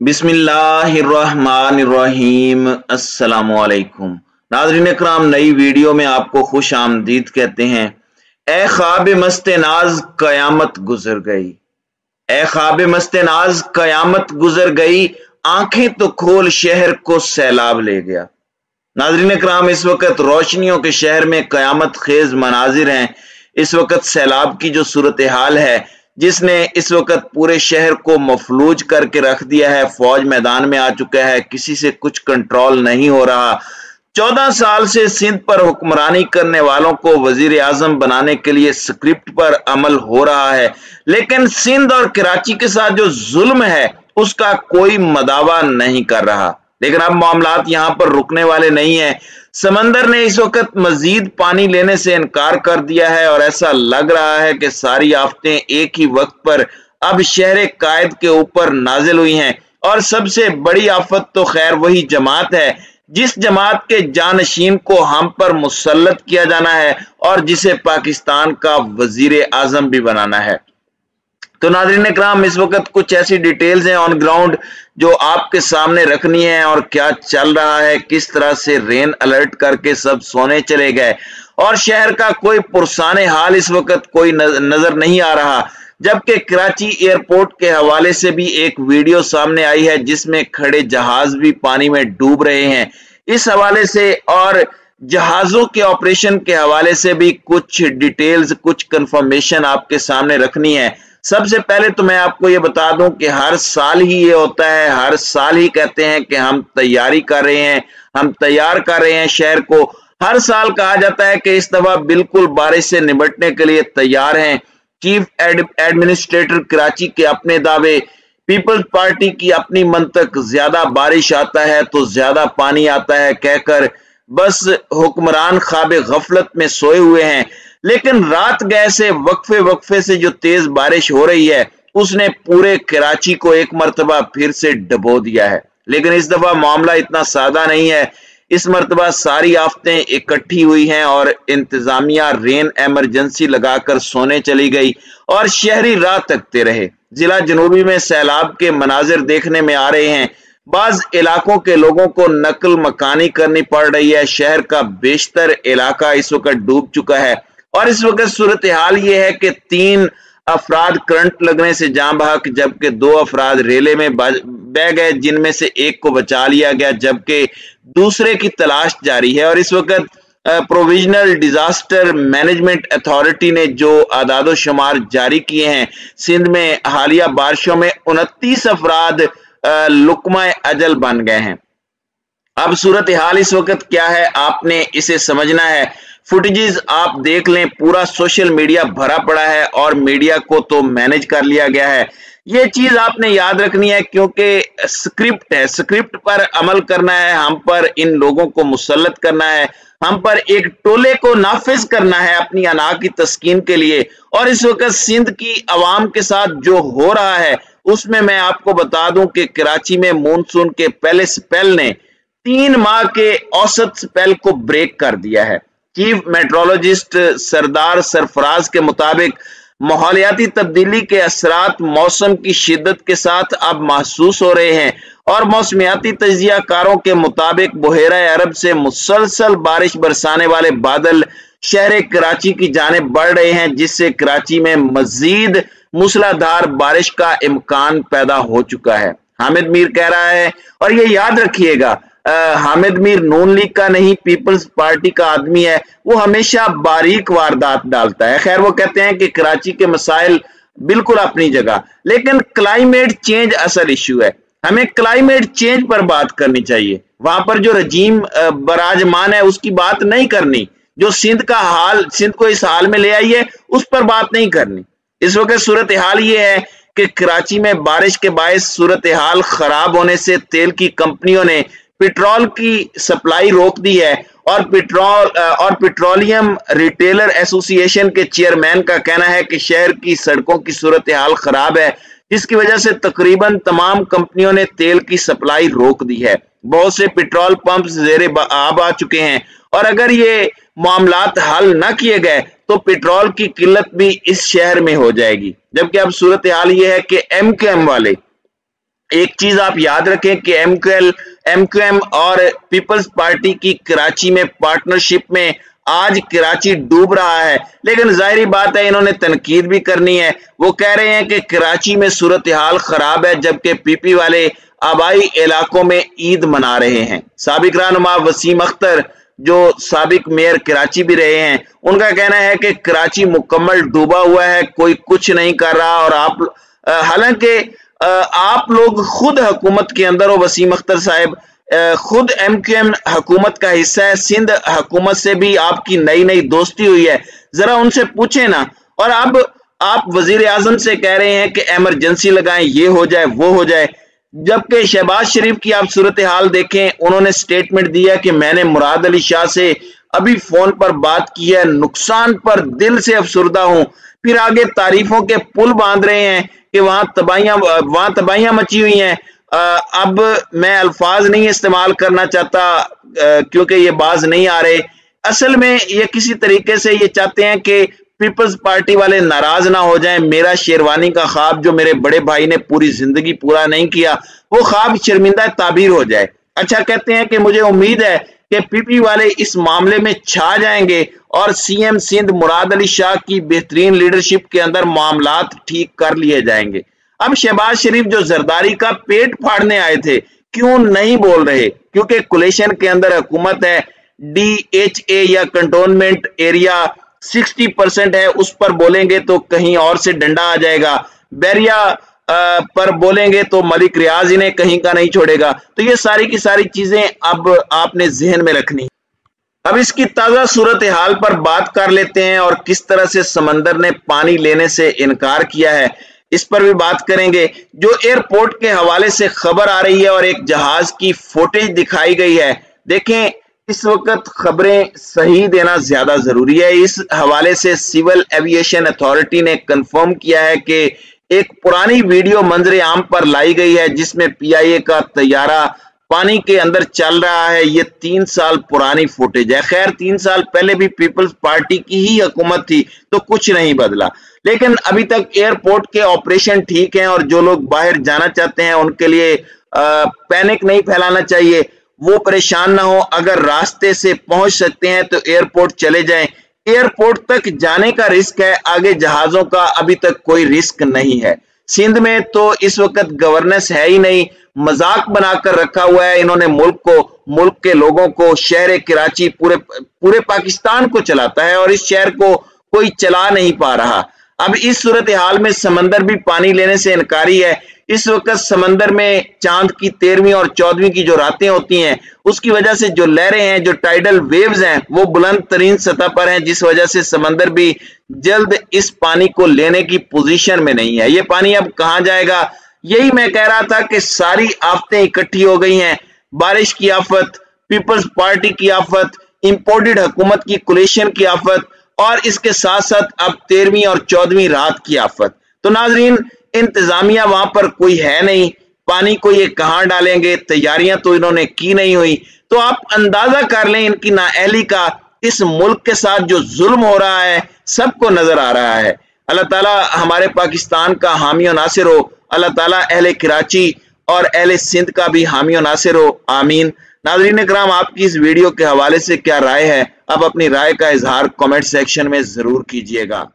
बिस्मिल्लाहिर्रहमानिर्रहीम। अस्सलामुअलैकुम नाज़रीन इकराम, नई वीडियो में आपको खुश आमदीद कहते हैं। ए ख्वाब मस्ते नाज कयामत गुजर गई, ए ख्वाब मस्ते नाज कयामत गुजर गई, आंखें तो खोल शहर को सैलाब ले गया। नाज़रीन इकराम, इस वक्त रोशनियों के शहर में कयामत खेज मनाजिर हैं। इस वक्त सैलाब की जो सूरत हाल है, जिसने इस वक्त पूरे शहर को मफलूज करके रख दिया है। फौज मैदान में आ चुका है, किसी से कुछ कंट्रोल नहीं हो रहा। 14 साल से सिंध पर हुक्मरानी करने वालों को वजीर आजम बनाने के लिए स्क्रिप्ट पर अमल हो रहा है, लेकिन सिंध और कराची के साथ जो जुल्म है उसका कोई मदावा नहीं कर रहा। लेकिन अब मामलात यहाँ पर रुकने वाले नहीं है। समंदर ने इस वक्त मजीद पानी लेने से इनकार कर दिया है और ऐसा लग रहा है कि सारी आफतें एक ही वक्त पर अब शहर कायद के ऊपर नाजिल हुई हैं। और सबसे बड़ी आफत तो खैर वही जमात है, जिस जमात के जानशीन को हम पर मुसल्लत किया जाना है और जिसे पाकिस्तान का वजीर आजम भी बनाना है। तो नाज़रीन इकराम, इस वक्त कुछ ऐसी डिटेल्स हैं ऑन ग्राउंड जो आपके सामने रखनी है, और क्या चल रहा है, किस तरह से रेन अलर्ट करके सब सोने चले गए और शहर का कोई पुरसाने हाल इस वक्त कोई नजर नहीं आ रहा। जबकि कराची एयरपोर्ट के हवाले से भी एक वीडियो सामने आई है जिसमें खड़े जहाज भी पानी में डूब रहे हैं। इस हवाले से और जहाजों के ऑपरेशन के हवाले से भी कुछ डिटेल्स, कुछ कंफर्मेशन आपके सामने रखनी है। सबसे पहले तो मैं आपको ये बता दूं कि हर साल ही ये होता है, हर साल ही कहते हैं कि हम तैयारी कर रहे हैं, हम तैयार कर रहे हैं शहर को। हर साल कहा जाता है कि इस दफा बिल्कुल बारिश से निपटने के लिए तैयार हैं। चीफ एडमिनिस्ट्रेटर कराची के अपने दावे, पीपल्स पार्टी की अपनी मंतक, ज्यादा बारिश आता है तो ज्यादा पानी आता है कहकर बस हुक्मरान ख्वाब गफलत में सोए हुए हैं। लेकिन रात गए से वक्फे वक्फे से जो तेज बारिश हो रही है उसने पूरे कराची को एक मर्तबा फिर से डबो दिया है। लेकिन इस दफा मामला इतना सादा नहीं है। इस मर्तबा सारी आफतें इकट्ठी हुई हैं और इंतजामिया रेन एमरजेंसी लगाकर सोने चली गई और शहरी राह तकते रहे। जिला जनूबी में सैलाब के मनाजिर देखने में आ रहे हैं। बाज इलाकों के लोगों को नकल मकानी करनी पड़ रही है। शहर का बेशतर इलाका इस वक्त डूब चुका है और इस वक्त सूरत हाल ये है कि 3 अफराद करंट लगने से जान बहक, जबकि 2 अफराद रेले में बह गए, जिनमें से एक को बचा लिया गया जबकि दूसरे की तलाश जारी है। और इस वक्त प्रोविजनल डिजास्टर मैनेजमेंट अथॉरिटी ने जो आदादो शुमार जारी किए हैं, सिंध में हालिया बारिशों में 29 अफराद लुकमा अजल बन गए हैं। अब सूरत हाल इस वक्त क्या है, आपने इसे समझना है। फुटेजेस आप देख लें, पूरा सोशल मीडिया भरा पड़ा है और मीडिया को तो मैनेज कर लिया गया है। ये चीज आपने याद रखनी है क्योंकि स्क्रिप्ट है, स्क्रिप्ट पर अमल करना है, हम पर इन लोगों को मुसल्लत करना है, हम पर एक टोले को नाफिज करना है अपनी अना की तस्कीन के लिए। और इस वक्त सिंध की आवाम के साथ जो हो रहा है उसमें मैं आपको बता दूं कि कराची में मानसून के पहले स्पेल ने 3 माह के औसत स्पेल को ब्रेक कर दिया है। चीफ मेट्रोलॉजिस्ट सरदार सरफराज के मुताबिक माहौलियाती तब्दीली के असरात मौसम की शिद्दत के साथ अब महसूस हो रहे हैं और मौसमियाती तजिया कारों के मुताबिक बहेरा अरब से मुसलसल बारिश बरसाने वाले बादल शहर कराची की जानिब बढ़ रहे हैं, जिससे कराची में मजीद मूसलाधार बारिश का इम्कान पैदा हो चुका है। हामिद मीर कह रहा है, और ये याद रखिएगा, हामिद मीर नून लीग का नहीं, पीपल्स पार्टी का आदमी है, वो हमेशा बारीक वारदात डालता है। खैर, वो कहते हैं कि कराची के मसाइल बिल्कुल अपनी जगह, लेकिन क्लाइमेट चेंज असल इश्यू है। हमें क्लाइमेट चेंज पर बात करनी चाहिए। वहां पर जो रजीम बराजमान है उसकी बात नहीं करनी। जो सिंध का हाल, सिंध को इस हाल में ले आई है, उस पर बात नहीं करनी। इस वक्त सूरत हाल ये है कि कराची में बारिश के बायस सूरत हाल खराब होने से तेल की कंपनियों ने पेट्रोल की सप्लाई रोक दी है और पेट्रोलियम रिटेलर एसोसिएशन के चेयरमैन का कहना है कि शहर की सड़कों की सूरत हाल खराब है, जिसकी वजह से तकरीबन तमाम कंपनियों ने तेल की सप्लाई रोक दी है। बहुत से पेट्रोल पंप ज़ेरे आब आ चुके हैं और अगर ये मामलात हल न किए गए तो पेट्रोल की किल्लत भी इस शहर में हो जाएगी। जबकि अब सूरत हाल ये है कि एमकेएम वाले एक चीज आप याद रखें कि एमक्यूएम और पीपल्स पार्टी की कराची में पार्टनरशिप में आज कराची डूब रहा है, लेकिन जाहिर बात है इन्होंने तनकीद भी करनी है। वो कह रहे हैं कि कराची में सूरत हाल खराब है, जबकि पीपी वाले आबाई इलाकों में ईद मना रहे हैं। साबिक रहनुमा वसीम अख्तर जो साबिक मेयर कराची भी रहे हैं, उनका कहना है कि कराची मुकम्मल डूबा हुआ है, कोई कुछ नहीं कर रहा। और आप हालांकि आप लोग खुद हुकूमत के अंदर हो, वसीम अख्तर साहब खुद एमक्यूएम हुकूमत का हिस्सा है, सिंध हुकूमत से भी आपकी नई नई दोस्ती हुई है, जरा उनसे पूछे ना। और अब आप वजीर आजम से कह रहे हैं कि इमरजेंसी लगाएं, ये हो जाए वो हो जाए, जबकि शहबाज शरीफ की आप सूरत हाल देखें, उन्होंने स्टेटमेंट दिया कि मैंने मुराद अली शाह से अभी फोन पर बात की है, नुकसान पर दिल से अफसुर्दा हूं। फिर आगे तारीफों के पुल बांध रहे हैं कि वहां तबाहियां मची हुई हैं। अब मैं अल्फाज नहीं इस्तेमाल करना चाहता क्योंकि ये बाज नहीं आ रहे। असल में ये किसी तरीके से ये चाहते हैं कि पीपल्स पार्टी वाले नाराज ना हो जाएं, मेरा शेरवानी का ख्वाब जो मेरे बड़े भाई ने पूरी जिंदगी पूरा नहीं किया, वो ख्वाब शर्मिंदा ताबीर हो जाए। अच्छा, कहते हैं कि मुझे उम्मीद है कि पीपी वाले इस मामले में छा जाएंगे और सीएम सिंध मुराद अली शाह की बेहतरीन लीडरशिप के अंदर मामलात ठीक कर लिए जाएंगे। अब शहबाज शरीफ जो जरदारी का पेट फाड़ने आए थे, क्यों नहीं बोल रहे? क्योंकि कोलिशन के अंदर हुकूमत है, DHA या कंटोनमेंट एरिया 60% है, उस पर बोलेंगे तो कहीं और से डंडा आ जाएगा। बैरिया पर बोलेंगे तो मलिक रियाज इन्हें कहीं का नहीं छोड़ेगा। तो ये सारी की सारी चीजें अब आपने जहन में रखनी। अब इसकी ताजा सूरत हाल पर बात कर लेते हैं और किस तरह से समंदर ने पानी लेने से इनकार किया है, इस पर भी बात करेंगे। जो एयरपोर्ट के हवाले से खबर आ रही है और एक जहाज की फुटेज दिखाई गई है, देखें इस वक्त खबरें सही देना ज्यादा जरूरी है। इस हवाले से सिविल एविएशन अथॉरिटी ने कंफर्म किया है कि एक पुरानी वीडियो मंजर आम पर लाई गई है जिसमें PIA का तैयारा पानी के अंदर चल रहा है। ये 3 साल पुरानी फुटेज है। खैर 3 साल पहले भी पीपल्स पार्टी की ही हुकूमत थी तो कुछ नहीं बदला, लेकिन अभी तक एयरपोर्ट के ऑपरेशन ठीक हैं और जो लोग बाहर जाना चाहते हैं उनके लिए पैनिक नहीं फैलाना चाहिए, वो परेशान ना हो। अगर रास्ते से पहुंच सकते हैं तो एयरपोर्ट चले जाएं। एयरपोर्ट तक जाने का रिस्क है, आगे जहाजों का अभी तक कोई रिस्क नहीं है। सिंध में तो इस वक्त गवर्नेंस है ही नहीं, मजाक बनाकर रखा हुआ है इन्होंने मुल्क को, मुल्क के लोगों को। शहर कराची पूरे पाकिस्तान को चलाता है और इस शहर को कोई चला नहीं पा रहा। अब इस सूरत हाल में समंदर भी पानी लेने से इनकारी है। इस वक्त समंदर में चांद की 13वीं और 14वीं की जो रातें होती हैं, उसकी वजह से जो लहरें हैं, जो टाइडल वेव्स हैं, वो बुलंद तरीन सतह पर हैं, जिस वजह से समंदर भी जल्द इस पानी को लेने की पोजीशन में नहीं है। ये पानी अब कहां जाएगा? यही मैं कह रहा था कि सारी आफतें इकट्ठी हो गई हैं। बारिश की आफत, पीपल्स पार्टी की आफत, इंपोर्टेड हुकूमत की कोलिशन की आफत और इसके साथ साथ अब 13वीं और 14वीं रात की आफत। तो नाजरीन, इंतजामिया वहां पर कोई है नहीं, पानी को ये कहां डालेंगे? तैयारियां तो इन्होंने की नहीं हुई। तो आप अंदाजा कर लें इनकी नाअहली का। इस मुल्क के साथ जो जुल्म हो रहा है सबको नजर आ रहा है। अल्लाह ताला हमारे पाकिस्तान का हामी और नासिर हो। अल्लाह ताला अहले कराची और अहले सिंध का भी हामी और नासिर हो। आमीन। नाज़रीन इकराम, आपकी इस वीडियो के हवाले से क्या राय है? आप अपनी राय का इजहार कमेंट सेक्शन में जरूर कीजिएगा।